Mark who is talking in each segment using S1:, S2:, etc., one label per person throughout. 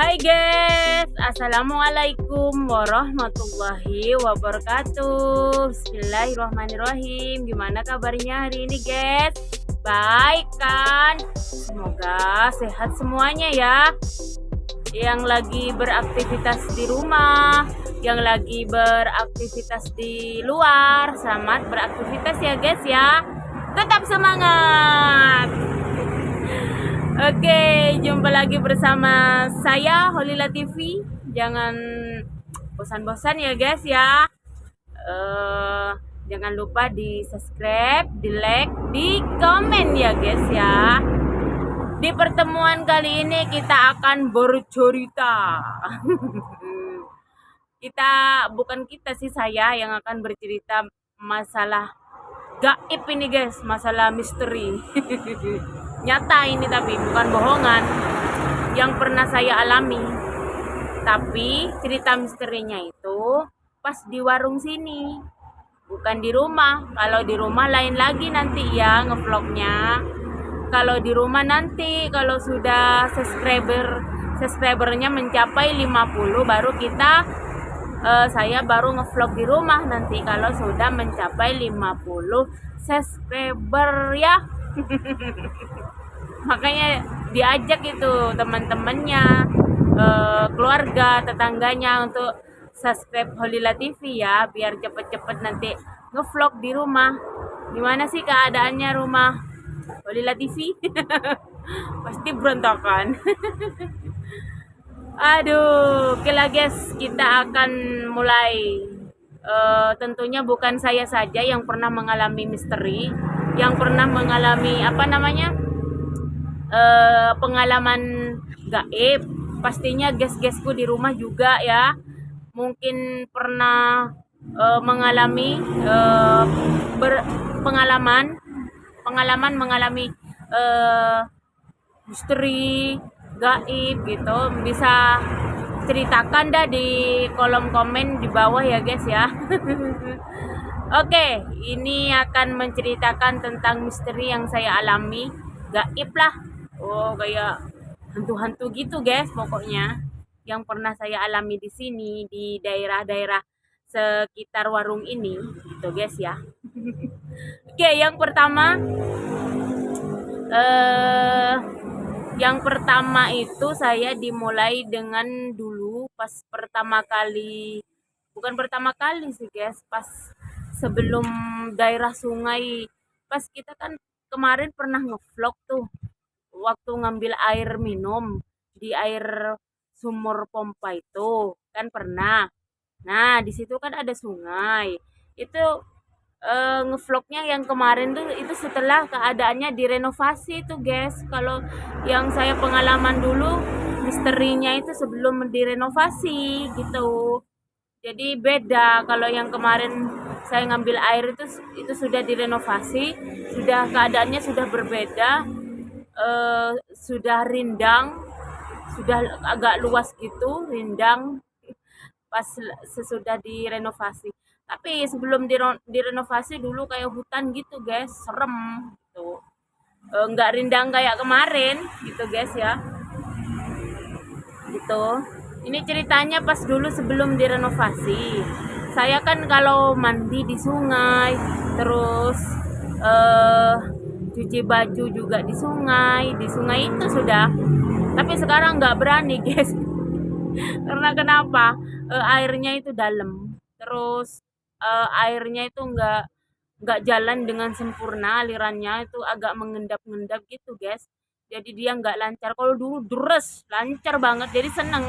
S1: Hai guys, assalamualaikum warahmatullahi wabarakatuh. Bismillahirrahmanirrahim. Gimana kabarnya hari ini guys? Baik kan? Semoga sehat semuanya ya. Yang lagi beraktivitas di rumah, yang lagi beraktivitas di luar, selamat beraktivitas ya guys ya. Tetap semangat. Oke, jumpa lagi bersama saya Holila TV. Jangan bosan-bosan ya guys ya. Jangan lupa di subscribe, di like, di komen ya guys ya. Di pertemuan kali ini kita akan bercerita. Bukan kita sih, saya yang akan bercerita masalah gaib ini guys, masalah misteri. Nyata ini tapi bukan bohongan yang pernah saya alami. Tapi cerita misterinya itu pas di warung sini, bukan di rumah. Kalau di rumah lain lagi nanti ya ngevlognya. Kalau di rumah nanti kalau sudah subscribernya mencapai 50 baru saya baru ngevlog di rumah nanti kalau sudah mencapai 50 subscriber ya. Makanya diajak itu teman-temannya, keluarga, tetangganya untuk subscribe Holila TV ya, biar cepet-cepet nanti ngevlog di rumah. Gimana sih keadaannya rumah Holila TV? Pasti berantakan. Aduh, oke lah guys, kita akan mulai. Tentunya bukan saya saja yang pernah mengalami misteri, yang pernah mengalami pengalaman gaib. Pastinya guys-guysku di rumah juga ya, mungkin pernah mengalami pengalaman mengalami misteri gaib gitu. Bisa ceritakan dah di kolom komen di bawah ya guys ya. Oke, ini akan menceritakan tentang misteri yang saya alami, gaib lah. Oh, kayak hantu-hantu gitu guys pokoknya. Yang pernah saya alami di sini di daerah-daerah sekitar warung ini gitu guys ya. Oke, yang pertama itu saya dimulai dengan dulu pas bukan pertama kali sih guys, pas sebelum daerah sungai. Pas kita kan kemarin pernah ngevlog tuh waktu ngambil air minum di air sumur pompa itu kan pernah. Nah di situ kan ada sungai itu. Ngevlognya yang kemarin tuh itu setelah keadaannya direnovasi tuh guys. Kalau yang saya pengalaman dulu misterinya itu sebelum direnovasi gitu. Jadi beda. Kalau yang kemarin saya ngambil air itu sudah direnovasi, sudah keadaannya sudah berbeda, sudah rindang, sudah agak luas gitu rindang pas sesudah direnovasi. Tapi sebelum direnovasi dulu kayak hutan gitu guys, serem gitu. Nggak rindang kayak kemarin gitu guys ya. Gitu. Ini ceritanya pas dulu sebelum direnovasi. Saya kan kalau mandi di sungai, terus cuci baju juga di sungai itu sudah. Tapi sekarang nggak berani guys. Karena kenapa? Airnya itu dalam. Terus airnya itu nggak jalan dengan sempurna, alirannya itu agak mengendap-ngendap gitu guys. Jadi dia nggak lancar. Kalau dulu deres lancar banget, jadi seneng.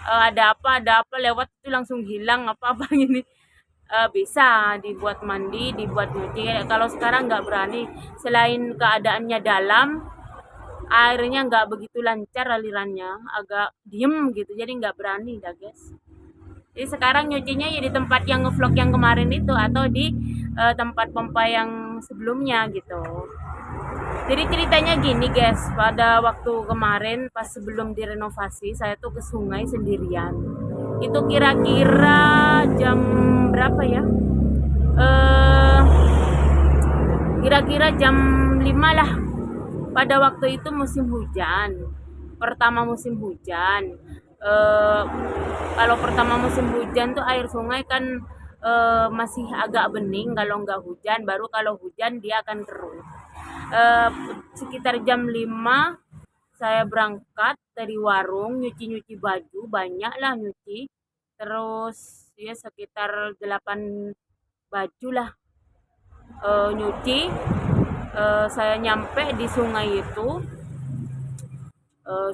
S1: Ada apa lewat itu langsung hilang apa ini. Bisa dibuat mandi, dibuat nyuci. Kalau sekarang nggak berani, selain keadaannya dalam, airnya nggak begitu lancar alirannya, agak diem gitu, jadi nggak berani dah guys. Jadi sekarang nyucinya ya di tempat yang ngevlog yang kemarin itu atau di tempat pompa yang sebelumnya gitu. Jadi ceritanya gini guys, pada waktu kemarin pas sebelum direnovasi saya tuh ke sungai sendirian. Itu kira-kira jam berapa ya? Kira-kira jam 5 lah. Pada waktu itu musim hujan. pertama musim hujan. Eh, Kalau pertama musim hujan tuh air sungai kan masih agak bening kalau nggak hujan, baru kalau hujan dia akan keruh. Eh, Sekitar jam 5 saya berangkat dari warung, nyuci-nyuci baju, banyak lah nyuci. Terus ya sekitar 8 baju lah nyuci. Saya nyampe di sungai itu,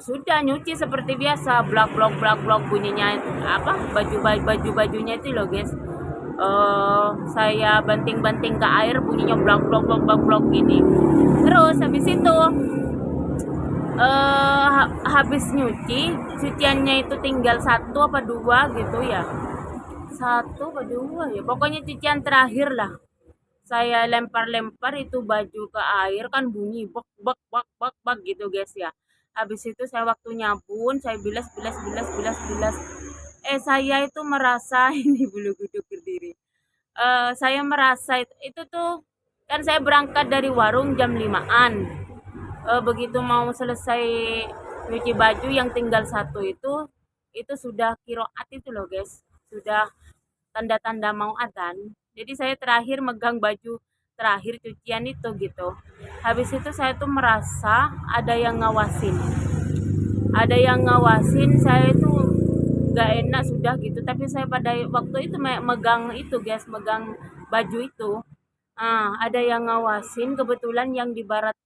S1: sudah nyuci seperti biasa, blak blok blak blok bunyinya apa baju bajunya itu loh guys. Saya banting-banting ke air, bunyinya blak blok blok blok blok gini. Terus habis itu habis nyuci, cuciannya itu tinggal satu apa dua gitu ya, satu apa dua ya, pokoknya cucian terakhir lah. Saya lempar-lempar itu baju ke air, kan bunyi bak bak bak bak bak gitu guys ya. Habis itu saya waktu nyabun, saya bilas bilas bilas bilas bilas. Saya itu merasa ini bulu kuduk berdiri. Saya merasa itu tuh kan saya berangkat dari warung jam 5-an. Begitu mau selesai nyuci baju yang tinggal satu itu sudah kiroat itu loh guys. Sudah tanda-tanda mau adzan. Jadi saya terakhir megang baju terakhir cucian itu gitu. Habis itu saya tuh merasa ada yang ngawasin. Ada yang ngawasin saya itu gak enak sudah gitu. Tapi saya pada waktu itu megang itu guys, megang baju itu. Ada yang ngawasin, kebetulan yang di barat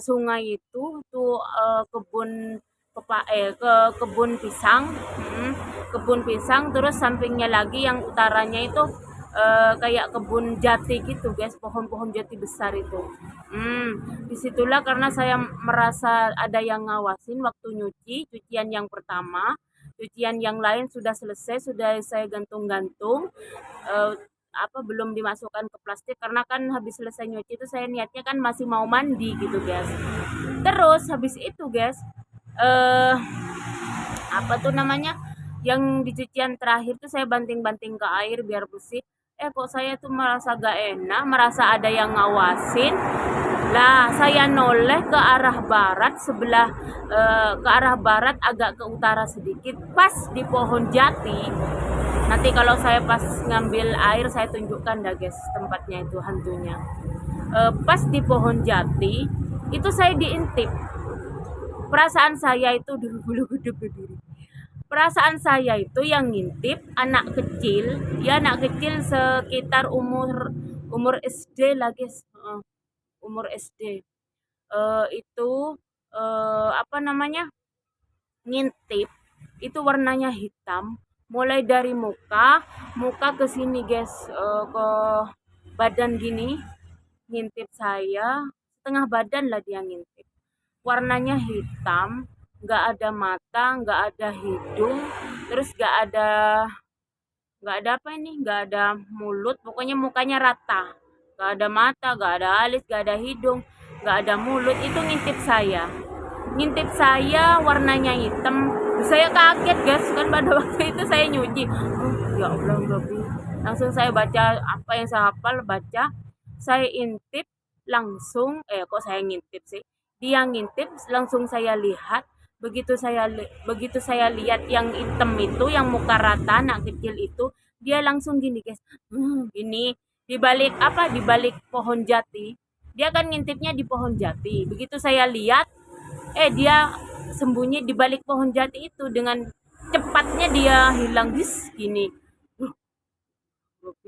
S1: sungai itu tuh kebun pisang. Kebun pisang, terus sampingnya lagi yang utaranya itu kayak kebun jati gitu guys, pohon-pohon jati besar itu. Disitulah karena saya merasa ada yang ngawasin waktu nyuci cucian yang pertama. Cucian yang lain sudah selesai, sudah saya gantung-gantung, eh, belum dimasukkan ke plastik karena kan habis selesai nyuci itu saya niatnya kan masih mau mandi gitu guys. Terus habis itu guys, eh apa tuh namanya, yang di cucian terakhir tuh saya banting-banting ke air biar bersih. Kok saya tuh merasa gak enak, merasa ada yang ngawasin lah. Saya noleh ke arah barat sebelah, ke arah barat agak ke utara sedikit, pas di pohon jati. Nanti kalau saya pas ngambil air saya tunjukkan dah guys tempatnya itu hantunya. Pas di pohon jati itu saya diintip. Perasaan saya itu dulu bulu gudeg berdiri. Perasaan saya itu yang ngintip anak kecil, ya anak kecil sekitar umur umur SD lah guys. Umur SD. Itu apa namanya? Ngintip. Itu warnanya hitam, mulai dari muka ke sini guys, ke badan gini, ngintip saya, setengah badan lah dia ngintip. Warnanya hitam, nggak ada mata, nggak ada hidung, terus nggak ada apa ini, nggak ada mulut, pokoknya mukanya rata, nggak ada mata, nggak ada alis, nggak ada hidung, nggak ada mulut. Itu ngintip saya, warnanya hitam. Saya kaget guys, kan pada waktu itu saya nyuci. Ya Allah, langsung saya baca apa yang saya hafal, baca, saya intip, langsung kok saya ngintip sih, dia ngintip, langsung saya lihat. Begitu saya lihat yang hitam itu, yang muka rata anak kecil itu, dia langsung gini guys, gini, di balik pohon jati. Dia kan ngintipnya di pohon jati. Begitu saya lihat, dia sembunyi di balik pohon jati itu, dengan cepatnya dia hilang gini.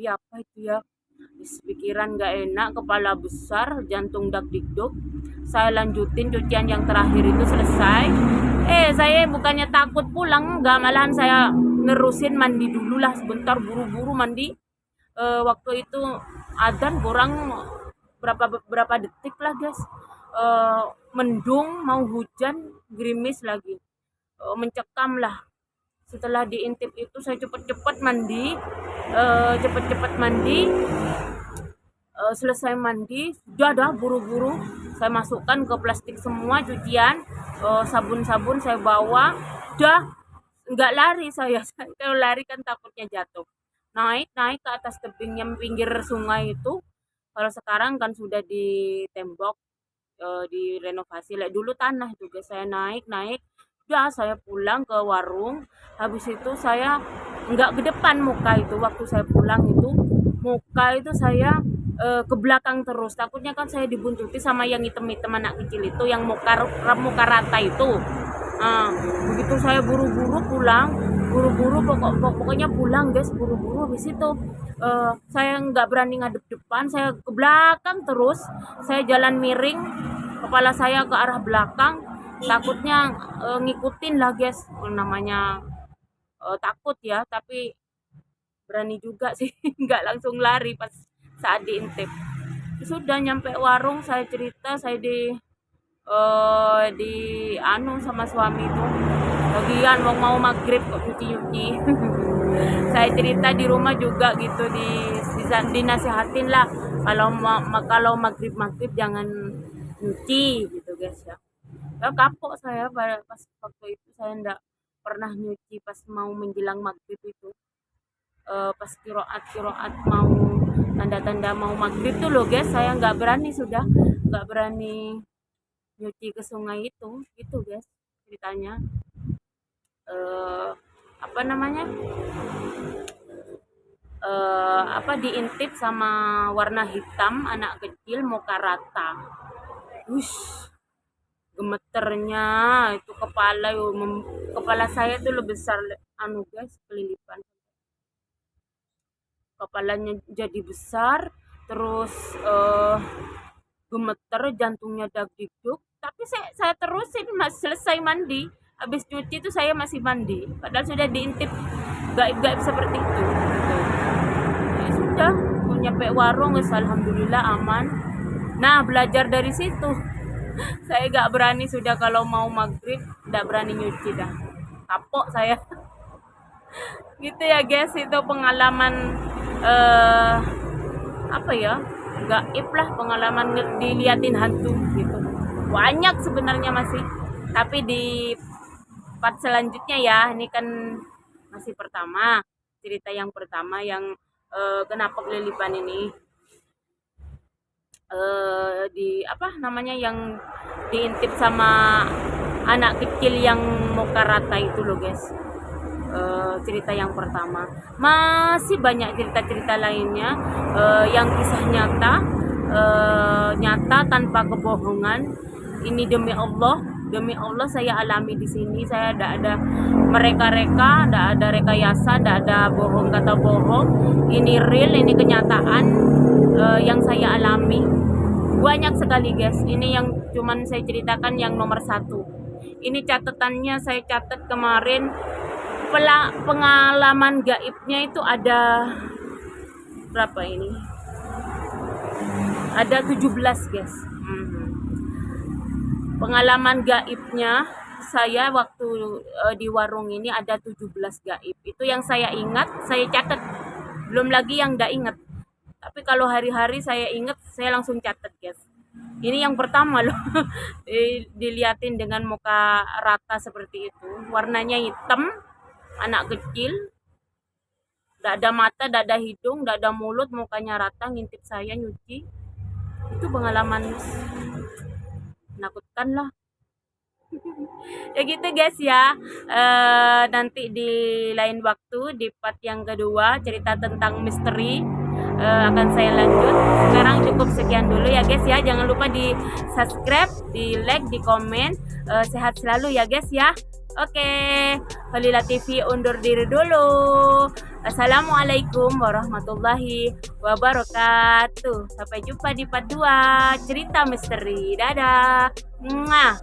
S1: Apa itu ya? Pikiran gak enak, kepala besar, jantung dak dikduk. Saya lanjutin cucian yang terakhir itu selesai. Saya bukannya takut pulang, enggak, malahan saya nerusin mandi dulu lah sebentar, buru-buru mandi. Waktu itu adzan kurang berapa detik lah guys. Mendung, mau hujan, gerimis lagi, mencekam lah. Setelah diintip itu saya cepet-cepet mandi, selesai mandi sudah dah buru-buru saya masukkan ke plastik semua cucian, sabun-sabun saya bawa, dah nggak lari saya. Kalau lari kan takutnya jatuh, naik ke atas tebing yang pinggir sungai itu. Kalau sekarang kan sudah di tembok, direnovasi lah dulu tanah itu guys. Saya naik udah saya pulang ke warung, habis itu saya nggak ke depan muka itu, waktu saya pulang itu muka itu saya ke belakang terus, takutnya kan saya dibuntuti sama yang hitam-hitam anak kecil itu yang muka rata itu. Nah, begitu saya buru-buru pulang, pokoknya pulang guys, buru-buru. Habis itu saya nggak berani ngadep depan, saya ke belakang terus, saya jalan miring, kepala saya ke arah belakang, takutnya ngikutin lah guys. Namanya takut ya, tapi berani juga sih nggak langsung lari pas saat diintip. Sudah nyampe warung, saya cerita saya di anu sama suami itu, lagian mau maghrib kok nyuci-nyuci. Saya cerita di rumah juga gitu, dinasihatin lah kalau maghrib jangan nyuci gitu guys ya. Ya kapok saya pas waktu itu, saya ndak pernah nyuci pas mau menjelang maghrib itu. Pas kiroat mau tanda-tanda mau maghrib tuh loh guys, saya nggak berani nyuci ke sungai itu gitu guys ceritanya. Apa namanya, diintip sama warna hitam anak kecil muka rata. Wush, gemeternya itu kepala saya tuh lebih besar anu guys, kelilipan kepalanya jadi besar, terus gemeter, jantungnya dag-digdug. Tapi saya terusin, selesai mandi, habis cuci itu saya masih mandi, padahal sudah diintip gaib-gaib seperti itu gitu. Ya sudah, mau nyampe warung guys, alhamdulillah aman. Nah, belajar dari situ. Saya gak berani sudah kalau mau maghrib, gak berani nyuci dah, kapok saya. Gitu ya guys, itu pengalaman apa ya, gaib lah, pengalaman diliatin hantu gitu. Banyak sebenarnya masih, tapi di part selanjutnya ya, ini kan masih pertama, cerita yang pertama yang kenapa kelilipan ini, di apa namanya, yang diintip sama anak kecil yang muka rata itu loh guys. Cerita yang pertama, masih banyak cerita-cerita lainnya yang kisah nyata tanpa kebohongan. Ini demi Allah saya alami di sini. Saya tidak ada mereka-reka, tidak ada rekayasa, tidak ada bohong kata bohong. Ini real, ini kenyataan yang saya alami. Banyak sekali guys, ini yang cuman saya ceritakan yang nomor 1. Ini catatannya, saya catat kemarin. Pengalaman gaibnya itu ada berapa ini? Ada 17 guys. Pengalaman gaibnya saya waktu di warung ini ada 17 gaib. Itu yang saya ingat, saya catat. Belum lagi yang enggak ingat. Tapi kalau hari-hari saya ingat, saya langsung catat guys. Ini yang pertama loh. Diliatin dengan muka rata seperti itu. Warnanya hitam, anak kecil, tidak ada mata, tidak ada hidung, tidak ada mulut, mukanya rata, ngintip saya nyuci. Itu pengalaman menakutkan lah. Ya gitu guys ya. Nanti di lain waktu, di part yang kedua, cerita tentang misteri akan saya lanjut. Sekarang cukup sekian dulu ya guys ya. Jangan lupa di subscribe, di like, di komen. Sehat selalu ya guys ya. Oke, Falila TV undur diri dulu. Assalamualaikum warahmatullahi wabarakatuh. Sampai jumpa di part 2 cerita misteri. Dadah. Mwah.